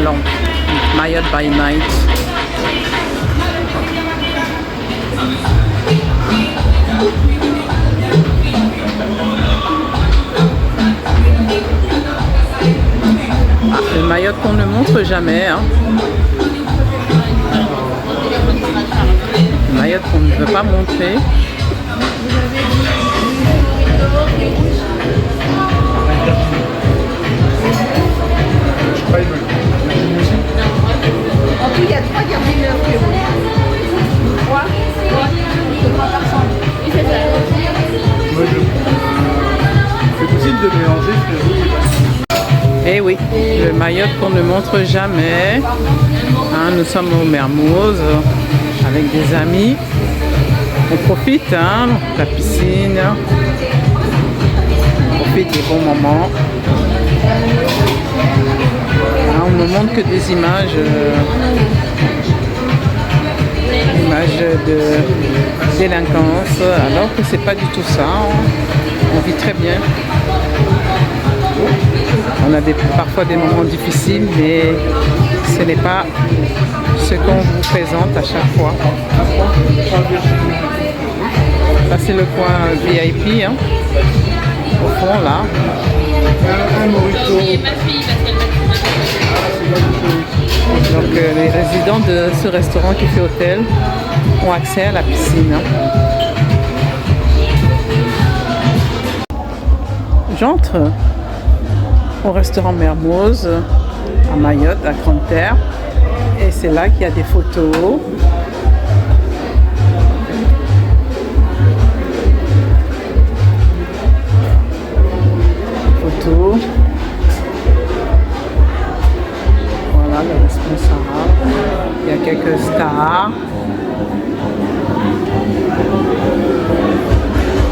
Alors, Mayotte by night. Le Mayotte qu'on ne montre jamais. Hein. Le Mayotte qu'on ne veut pas montrer. En tout, il y a 3 gardiens. 3 personnes. Et c'est ça. C'est possible de mélanger. Eh oui, le Mayotte qu'on ne montre jamais. Hein, nous sommes au Mermoz avec des amis. On profite, hein, la piscine. On profite des bons moments. Hein, on ne montre que des images, de délinquance, alors que c'est pas du tout ça. On vit très bien. On a parfois des moments difficiles, mais ce n'est pas ce qu'on vous présente à chaque fois. Ça c'est le coin VIP, hein, au fond là. Donc les résidents de ce restaurant qui fait hôtel ont accès à la piscine. J'entre au restaurant Mermoz à Mayotte, à Grande-Terre, et c'est là qu'il y a des photos. Voilà le responsable. Il y a quelques stars.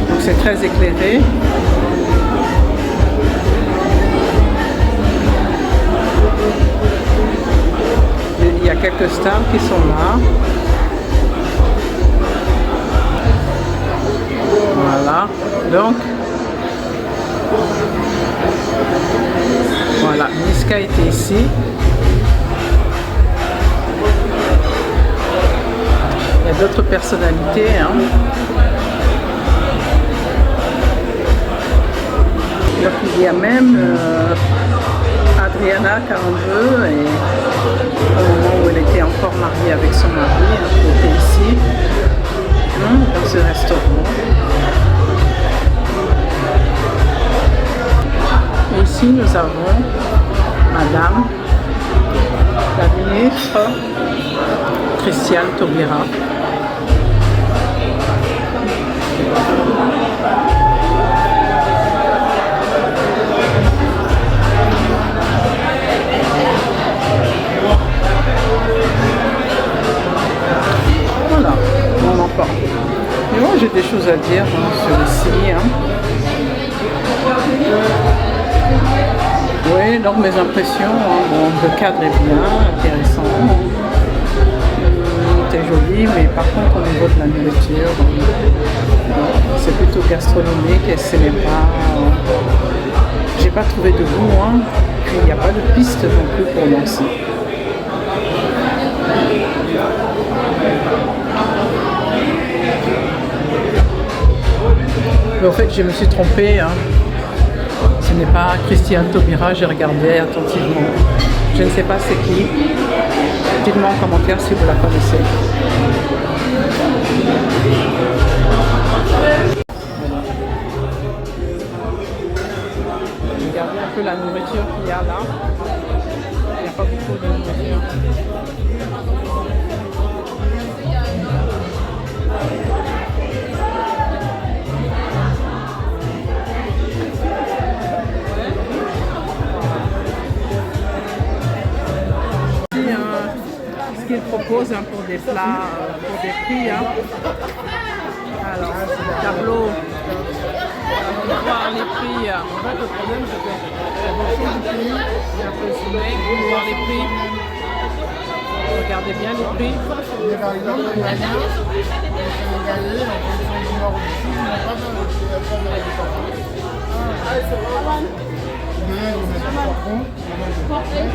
Donc c'est très éclairé. Il y a quelques stars qui sont là. Voilà. Donc voilà, Niska était ici. Il y a d'autres personnalités. Hein. Donc, il y a même Adriana Carambeu, et au moment où elle était encore mariée avec son mari, elle était ici, dans ce restaurant. Ici, nous avons Madame la ministre Christiane Taubira. Voilà, on en parle. Mais moi, j'ai des choses à dire sur ici. Hein. Oui, donc mes impressions, hein, bon, le cadre est bien, intéressant, tout est joli, mais par contre au niveau de la nourriture, c'est plutôt gastronomique et ce n'est pas... j'ai pas trouvé de goût, hein, puis il n'y a pas de piste non plus pour lancer. Mais en fait, je me suis trompée. Hein. Ce n'est pas Christiane Taubira, j'ai regardé attentivement. Je ne sais pas c'est qui. Dites-moi en commentaire si vous la connaissez. Regardez un peu la nourriture qu'il y a là. Il n'y a pas beaucoup de nourriture. Qu'ils proposent hein, pour des plats, pour des prix. Hein. Alors, tableau, on va voir les prix. En fait, le problème, c'est que la fonction du pays est un peu sommée pour voir les prix. Regardez bien les prix. Mais par exemple, les Maliens, les Sénégalais, en fonction du nord ou du sud, n'ont pas de la différence. Mais ils mettent du poivron, ils mettent du poivron.